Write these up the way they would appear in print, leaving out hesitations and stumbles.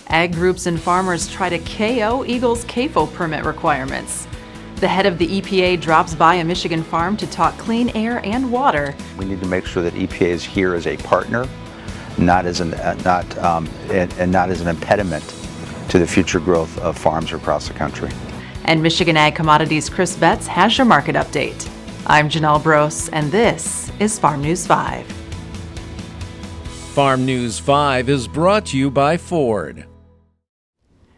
Ag groups and farmers try to KO EGLE's CAFO permit requirements. The head of the EPA drops by a Michigan farm to talk clean air and water. We need to make sure that EPA is here as a partner, not as an impediment to the future growth of farms across the country. And Michigan Ag Commodities' Chris Betts has your market update. I'm Janelle Brose, and this is Farm News 5. Farm News 5 is brought to you by Ford.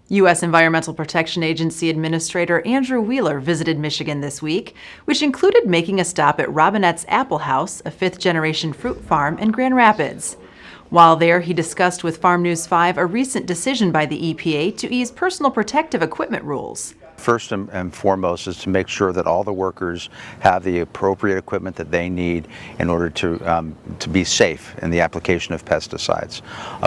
U.S. Environmental Protection Agency Administrator Andrew Wheeler visited Michigan this week, which included making a stop at Robinette's Apple House, a fifth-generation fruit farm in Grand Rapids. While there, he discussed with Farm News 5 a recent decision by the EPA to ease personal protective equipment rules. First and foremost is to make sure that all the workers have the appropriate equipment that they need in order to be safe in the application of pesticides.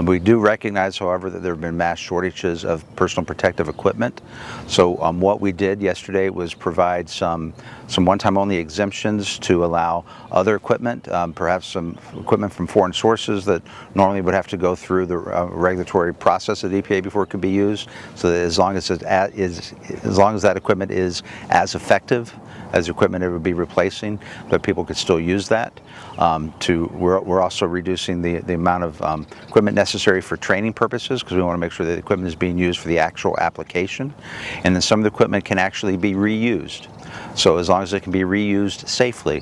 We do recognize, however, that there have been mass shortages of personal protective equipment. So what we did yesterday was provide some one-time only exemptions to allow other equipment, perhaps some equipment from foreign sources that normally would have to go through the regulatory process at EPA before it could be used. So that as long as that equipment is as effective as the equipment it would be replacing, that people could still use that. We're also reducing the amount of equipment necessary for training purposes, because we want to make sure that the equipment is being used for the actual application. And then some of the equipment can actually be reused. So as long as it can be reused safely,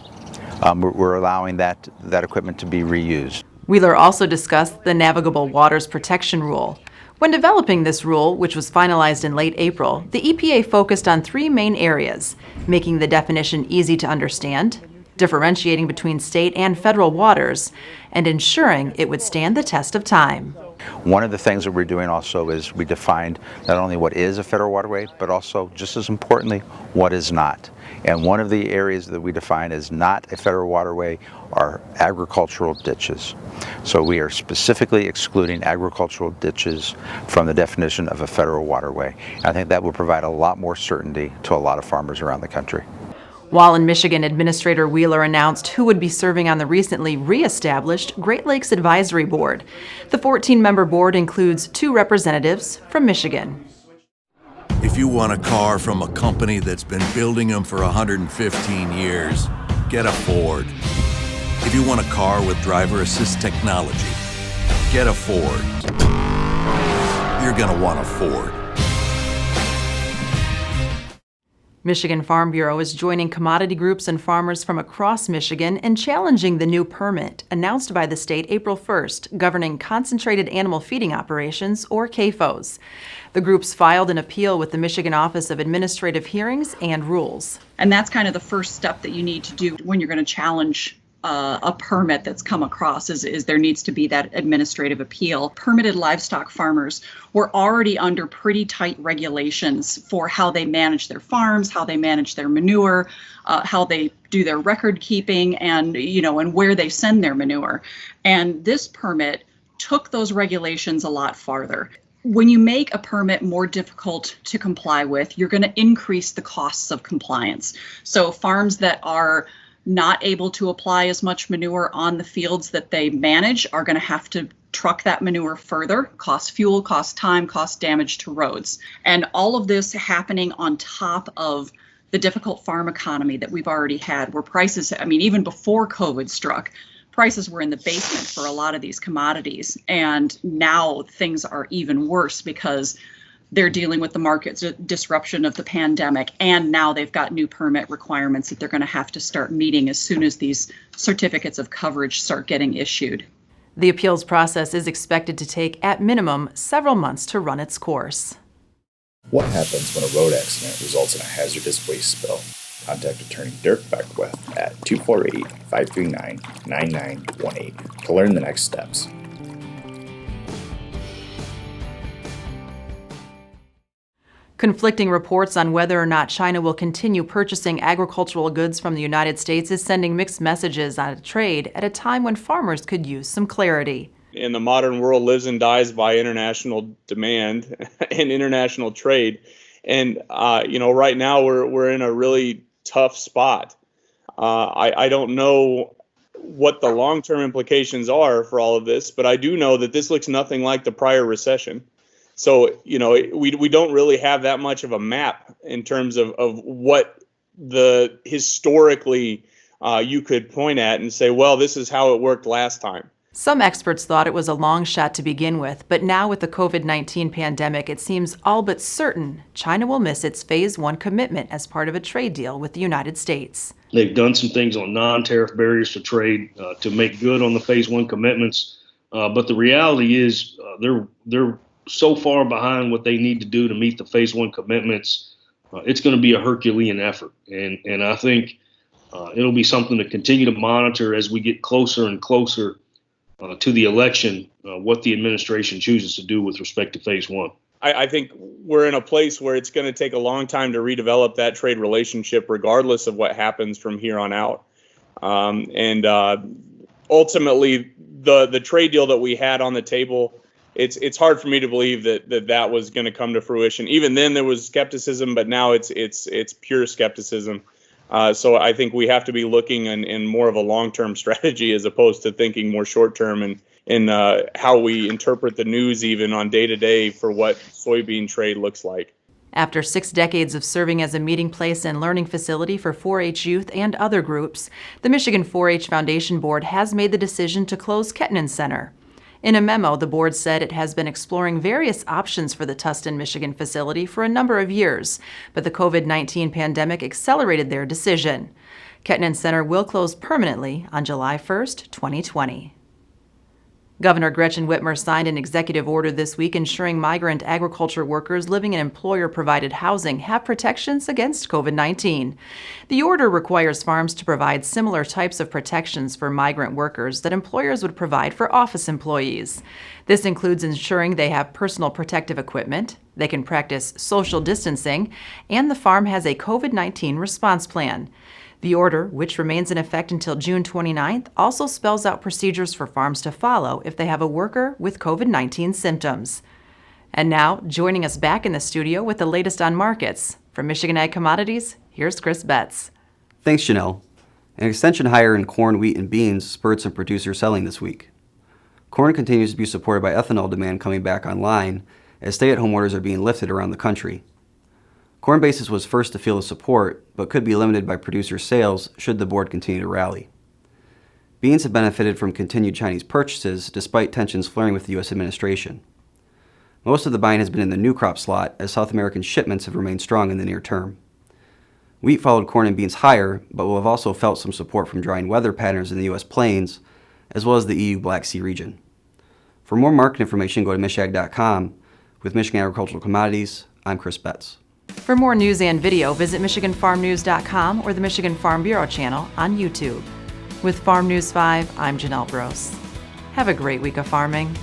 we're allowing that equipment to be reused. Wheeler also discussed the Navigable Waters Protection Rule. When developing this rule, which was finalized in late April, the EPA focused on three main areas: making the definition easy to understand, differentiating between state and federal waters, and ensuring it would stand the test of time. One of the things that we're doing also is we defined not only what is a federal waterway, but also, just as importantly, what is not. And one of the areas that we define as not a federal waterway are agricultural ditches. So we are specifically excluding agricultural ditches from the definition of a federal waterway. And I think that will provide a lot more certainty to a lot of farmers around the country. While in Michigan, Administrator Wheeler announced who would be serving on the recently re-established Great Lakes Advisory Board. The 14-member board includes 2 representatives from Michigan. If you want a car from a company that's been building them for 115 years, get a Ford. If you want a car with driver assist technology, get a Ford. You're gonna want a Ford. Michigan Farm Bureau is joining commodity groups and farmers from across Michigan in challenging the new permit announced by the state April 1st governing concentrated animal feeding operations, or CAFOs. The groups filed an appeal with the Michigan Office of Administrative Hearings and Rules. And that's kind of the first step that you need to do when you're going to challenge a permit that's come across is there needs to be that administrative appeal. Permitted livestock farmers were already under pretty tight regulations for how they manage their farms, how they manage their manure, how they do their record keeping, and where they send their manure. And this permit took those regulations a lot farther. When you make a permit more difficult to comply with, you're going to increase the costs of compliance. So farms that are not able to apply as much manure on the fields that they manage are going to have to truck that manure further, cost fuel, cost time, cost damage to roads. And all of this happening on top of the difficult farm economy that we've already had, where prices, even before COVID struck, prices were in the basement for a lot of these commodities. And now things are even worse because they're dealing with the market disruption of the pandemic, and now they've got new permit requirements that they're going to have to start meeting as soon as these certificates of coverage start getting issued. The appeals process is expected to take, at minimum, several months to run its course. What happens when a road accident results in a hazardous waste spill? Contact attorney Dirk Beckwith at 248-539-9918 to learn the next steps. Conflicting reports on whether or not China will continue purchasing agricultural goods from the United States is sending mixed messages on trade at a time when farmers could use some clarity. And the modern world lives and dies by international demand and international trade. And, right now we're in a really tough spot. I don't know what the long-term implications are for all of this, but I do know that this looks nothing like the prior recession. So, we don't really have that much of a map in terms of what the historically you could point at and say, well, this is how it worked last time. Some experts thought it was a long shot to begin with, but now with the COVID-19 pandemic, it seems all but certain China will miss its Phase 1 commitment as part of a trade deal with the United States. They've done some things on non-tariff barriers to trade to make good on the Phase 1 commitments, but the reality is they're so far behind what they need to do to meet the Phase 1 commitments. It's going to be a Herculean effort, and I think it'll be something to continue to monitor as we get closer and closer to the election, what the administration chooses to do with respect to Phase 1. I think we're in a place where it's going to take a long time to redevelop that trade relationship, regardless of what happens from here on out. Ultimately, the trade deal that we had on the table, it's hard for me to believe that was going to come to fruition. Even then, there was skepticism, but now it's pure skepticism. So I think we have to be looking in more of a long-term strategy as opposed to thinking more short-term and how we interpret the news even on day-to-day for what soybean trade looks like. After 6 decades of serving as a meeting place and learning facility for 4-H youth and other groups, the Michigan 4-H Foundation Board has made the decision to close Kettnan Center. In a memo, the board said it has been exploring various options for the Tustin, Michigan facility for a number of years, but the COVID-19 pandemic accelerated their decision. Kettnan Center will close permanently on July 1st, 2020. Governor Gretchen Whitmer signed an executive order this week ensuring migrant agriculture workers living in employer-provided housing have protections against COVID-19. The order requires farms to provide similar types of protections for migrant workers that employers would provide for office employees. This includes ensuring they have personal protective equipment, they can practice social distancing, and the farm has a COVID-19 response plan. The order, which remains in effect until June 29th, also spells out procedures for farms to follow if they have a worker with COVID-19 symptoms. And now, joining us back in the studio with the latest on markets, from Michigan Ag Commodities, here's Chris Betts. Thanks, Janelle. An extension higher in corn, wheat, and beans spurred some producer selling this week. Corn continues to be supported by ethanol demand coming back online as stay-at-home orders are being lifted around the country. Corn basis was first to feel the support, but could be limited by producer sales should the board continue to rally. Beans have benefited from continued Chinese purchases despite tensions flaring with the U.S. administration. Most of the buying has been in the new crop slot as South American shipments have remained strong in the near term. Wheat followed corn and beans higher, but will have also felt some support from drying weather patterns in the U.S. plains, as well as the EU Black Sea region. For more market information, go to michag.com. With Michigan Agricultural Commodities, I'm Chris Betts. For more news and video, visit MichiganFarmNews.com or the Michigan Farm Bureau channel on YouTube. With Farm News 5, I'm Janelle Brose. Have a great week of farming.